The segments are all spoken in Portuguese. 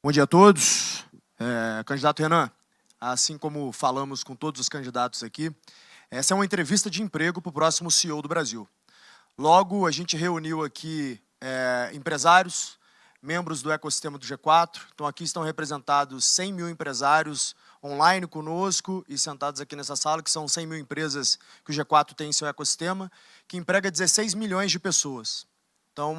Bom dia a todos. Candidato Renan, assim como falamos com todos os candidatos aqui, essa é uma entrevista de emprego para o próximo CEO do Brasil. Logo, a gente reuniu aqui empresários, membros do ecossistema do G4. Então, aqui estão representados 100 mil empresários online conosco e sentados aqui nessa sala, que são 100 mil empresas que o G4 tem em seu ecossistema, que emprega 16 milhões de pessoas. Então,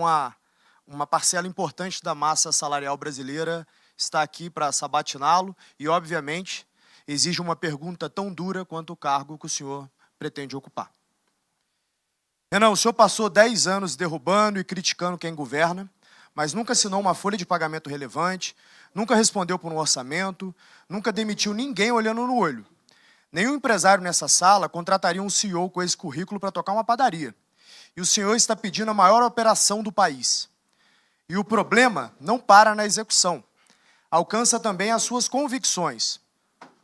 uma parcela importante da massa salarial brasileira está aqui para sabatiná-lo e, obviamente, exige uma pergunta tão dura quanto o cargo que o senhor pretende ocupar. Renan, o senhor passou 10 anos derrubando e criticando quem governa, mas nunca assinou uma folha de pagamento relevante, nunca respondeu por um orçamento, nunca demitiu ninguém olhando no olho. Nenhum empresário nessa sala contrataria um CEO com esse currículo para tocar uma padaria. E o senhor está pedindo a maior operação do país. E o problema não para na execução. Alcança também as suas convicções.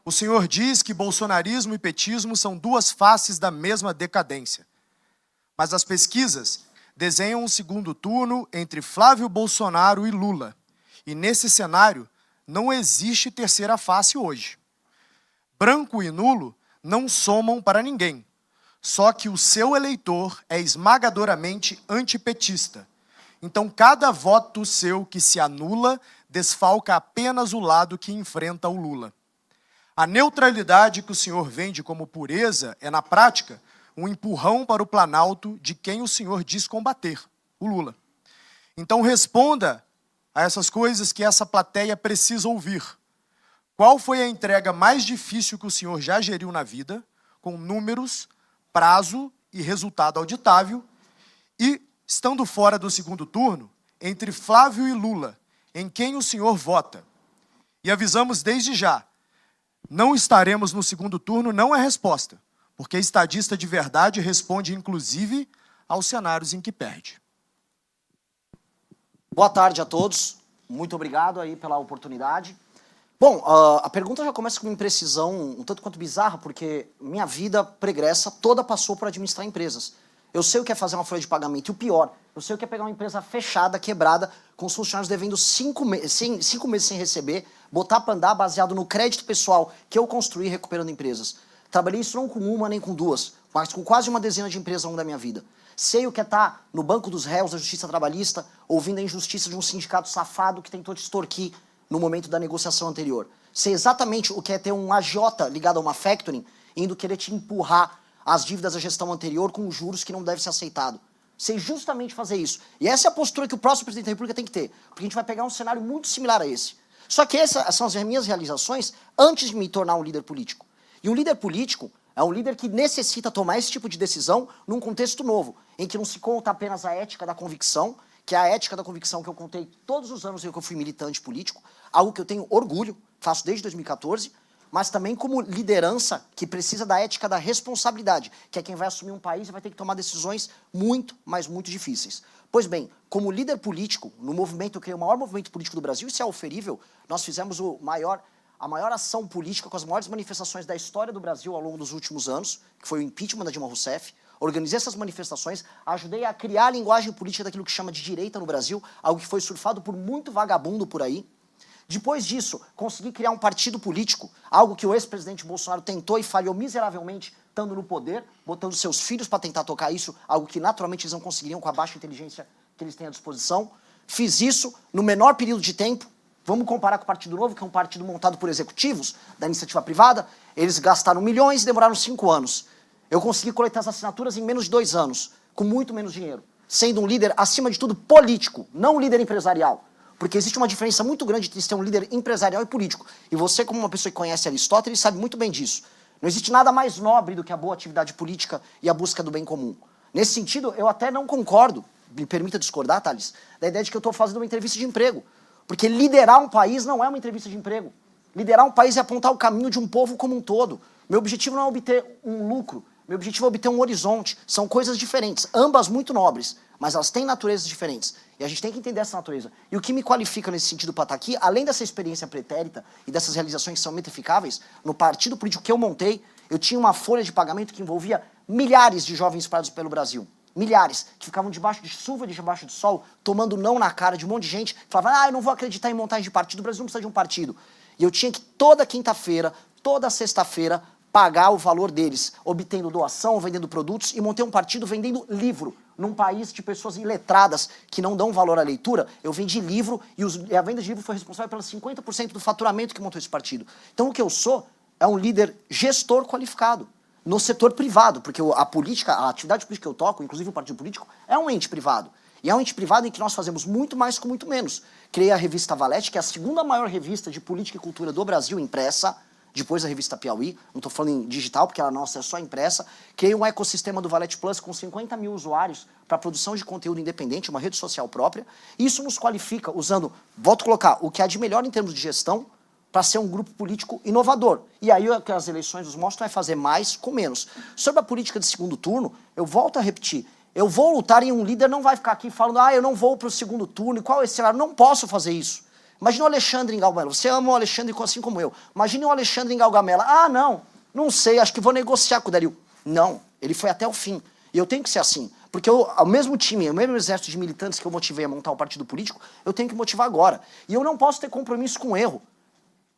O senhor diz que bolsonarismo e petismo são duas faces da mesma decadência. Mas as pesquisas desenham um segundo turno entre Flávio Bolsonaro e Lula. E nesse cenário, não existe terceira face hoje. Branco e nulo não somam para ninguém. Só que o seu eleitor é esmagadoramente antipetista. Então, cada voto seu que se anula desfalca apenas o lado que enfrenta o Lula. A neutralidade que o senhor vende como pureza é, na prática, um empurrão para o Planalto de quem o senhor diz combater, o Lula. Então, responda a essas coisas que essa plateia precisa ouvir. Qual foi a entrega mais difícil que o senhor já geriu na vida, com números, prazo e resultado auditável, e, estando fora do segundo turno, entre Flávio e Lula, em quem o senhor vota? E avisamos desde já, não estaremos no segundo turno não é resposta, porque estadista de verdade responde, inclusive, aos cenários em que perde. Boa tarde a todos, muito obrigado aí pela oportunidade. Bom, a pergunta já começa com uma imprecisão um tanto quanto bizarra, porque minha vida pregressa toda passou por administrar empresas. Eu sei o que é fazer uma folha de pagamento, e o pior, eu sei o que é pegar uma empresa fechada, quebrada, com os funcionários devendo 5 meses sem receber, botar para andar baseado no crédito pessoal que eu construí recuperando empresas. Trabalhei isso não com uma nem com duas, mas com quase uma dezena de empresas ao longo da minha vida. Sei o que é estar no banco dos réus da justiça trabalhista, ouvindo a injustiça de um sindicato safado que tentou te extorquir no momento da negociação anterior. Sei exatamente o que é ter um agiota ligado a uma factoring, indo querer te empurrar as dívidas da gestão anterior com juros que não deve ser aceitado. Sei justamente fazer isso. E essa é a postura que o próximo presidente da República tem que ter, porque a gente vai pegar um cenário muito similar a esse. Só que essas são as minhas realizações antes de me tornar um líder político. E um líder político é um líder que necessita tomar esse tipo de decisão num contexto novo, em que não se conta apenas a ética da convicção, que é a ética da convicção que eu contei todos os anos que eu fui militante político, algo que eu tenho orgulho, faço desde 2014, mas também como liderança que precisa da ética da responsabilidade, que é quem vai assumir um país e vai ter que tomar decisões muito, mas muito difíceis. Pois bem, como líder político, no movimento, eu criei o maior movimento político do Brasil, isso é oferível, nós fizemos a maior ação política com as maiores manifestações da história do Brasil ao longo dos últimos anos, que foi o impeachment da Dilma Rousseff. Organizei essas manifestações, ajudei a criar a linguagem política daquilo que chama de direita no Brasil, algo que foi surfado por muito vagabundo por aí. Depois disso, consegui criar um partido político, algo que o ex-presidente Bolsonaro tentou e falhou miseravelmente, estando no poder, botando seus filhos para tentar tocar isso, algo que naturalmente eles não conseguiriam com a baixa inteligência que eles têm à disposição. Fiz isso no menor período de tempo. Vamos comparar com o Partido Novo, que é um partido montado por executivos da iniciativa privada. Eles gastaram milhões e demoraram 5 anos. Eu consegui coletar as assinaturas em menos de 2 anos, com muito menos dinheiro, sendo um líder, acima de tudo, político, não um líder empresarial. Porque existe uma diferença muito grande entre ser um líder empresarial e político. E você, como uma pessoa que conhece Aristóteles, sabe muito bem disso. Não existe nada mais nobre do que a boa atividade política e a busca do bem comum. Nesse sentido, eu até não concordo, me permita discordar, Thales, da ideia de que eu estou fazendo uma entrevista de emprego. Porque liderar um país não é uma entrevista de emprego. Liderar um país é apontar o caminho de um povo como um todo. Meu objetivo não é obter um lucro, meu objetivo é obter um horizonte. São coisas diferentes, ambas muito nobres, mas elas têm naturezas diferentes. E a gente tem que entender essa natureza. E o que me qualifica nesse sentido para estar aqui, além dessa experiência pretérita e dessas realizações que são metrificáveis, no partido político que eu montei, eu tinha uma folha de pagamento que envolvia milhares de jovens espalhados pelo Brasil. milhares, que ficavam debaixo de chuva, debaixo de sol, tomando não na cara de um monte de gente, falavam, eu não vou acreditar em montagem de partido, o Brasil não precisa de um partido. E eu tinha que toda quinta-feira, toda sexta-feira, pagar o valor deles, obtendo doação, vendendo produtos, e montei um partido vendendo livro. Num país de pessoas iletradas que não dão valor à leitura, eu vendi livro e a venda de livro foi responsável pelos 50% do faturamento que montou esse partido. Então o que eu sou é um líder gestor qualificado no setor privado, porque a política, a atividade política que eu toco, inclusive o partido político, é um ente privado. E é um ente privado em que nós fazemos muito mais com muito menos. Criei a revista Valete, que é a segunda maior revista de política e cultura do Brasil, impressa, depois da revista Piauí, não estou falando em digital, porque a nossa é só impressa. Criei um ecossistema do Valete Plus com 50 mil usuários para produção de conteúdo independente, uma rede social própria. Isso nos qualifica usando, volto a colocar, o que há de melhor em termos de gestão para ser um grupo político inovador. E aí o que as eleições nos mostram é fazer mais com menos. Sobre a política de segundo turno, eu volto a repetir, eu vou lutar e um líder não vai ficar aqui falando, eu não vou para o segundo turno, e qual é esse cenário? Não posso fazer isso. Imagina o Alexandre em Gaugamela. Você ama o Alexandre assim como eu. Imagine o Alexandre em Gaugamela. Não sei, acho que vou negociar com o Dario. Não, ele foi até o fim. E eu tenho que ser assim. Porque o mesmo time, o mesmo exército de militantes que eu motivei a montar um partido político, eu tenho que motivar agora. E eu não posso ter compromisso com o erro.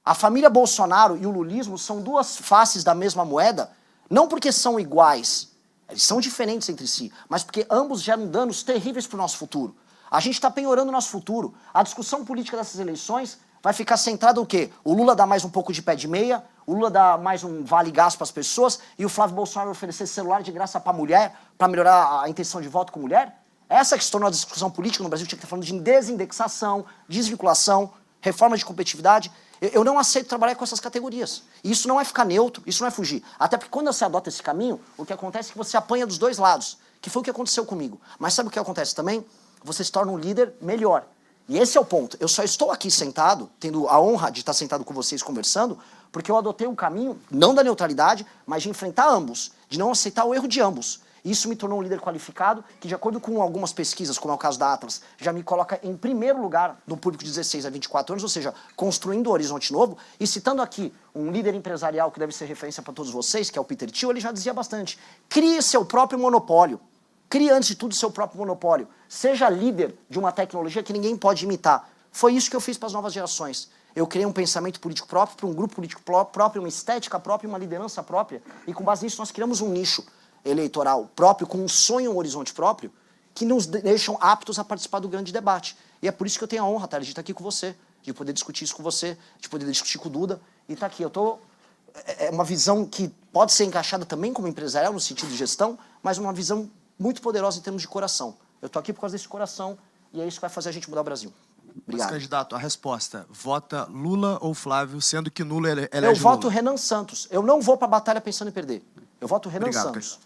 A família Bolsonaro e o lulismo são duas faces da mesma moeda, não porque são iguais, eles são diferentes entre si, mas porque ambos geram danos terríveis para o nosso futuro. A gente está penhorando o nosso futuro. A discussão política dessas eleições vai ficar centrada o quê? O Lula dá mais um pouco de pé de meia, o Lula dá mais um vale-gás para as pessoas e o Flávio Bolsonaro oferecer celular de graça para mulher, para melhorar a intenção de voto com mulher? Essa que se tornou a discussão política no Brasil, tinha que estar falando de desindexação, desvinculação, reforma de competitividade. Eu não aceito trabalhar com essas categorias. E isso não é ficar neutro, isso não é fugir. Até porque quando você adota esse caminho, o que acontece é que você apanha dos dois lados, que foi o que aconteceu comigo. Mas sabe o que acontece também? Você se torna um líder melhor. E esse é o ponto. Eu só estou aqui sentado, tendo a honra de estar sentado com vocês conversando, porque eu adotei um caminho, não da neutralidade, mas de enfrentar ambos, de não aceitar o erro de ambos. Isso me tornou um líder qualificado, que de acordo com algumas pesquisas, como é o caso da Atlas, já me coloca em primeiro lugar no público de 16 a 24 anos, ou seja, construindo um horizonte novo. E citando aqui um líder empresarial que deve ser referência para todos vocês, que é o Peter Thiel, ele já dizia bastante, crie seu próprio monopólio. Crie, antes de tudo, seu próprio monopólio. Seja líder de uma tecnologia que ninguém pode imitar. Foi isso que eu fiz para as novas gerações. Eu criei um pensamento político próprio, para um grupo político próprio, uma estética própria, uma liderança própria. E com base nisso nós criamos um nicho eleitoral próprio, com um sonho, um horizonte próprio, que nos deixam aptos a participar do grande debate. E é por isso que eu tenho a honra, Thalys, de estar aqui com você, de poder discutir isso com você, de poder discutir com o Duda. E estar aqui. É uma visão que pode ser encaixada também como empresarial, no sentido de gestão, mas uma visão muito poderosa em termos de coração. Eu estou aqui por causa desse coração e é isso que vai fazer a gente mudar o Brasil. Obrigado. Mas, candidato, a resposta, vota Lula ou Flávio, sendo que Lula elege Eu voto Lula? Renan Santos. Eu não vou para a batalha pensando em perder. Eu voto Renan Santos.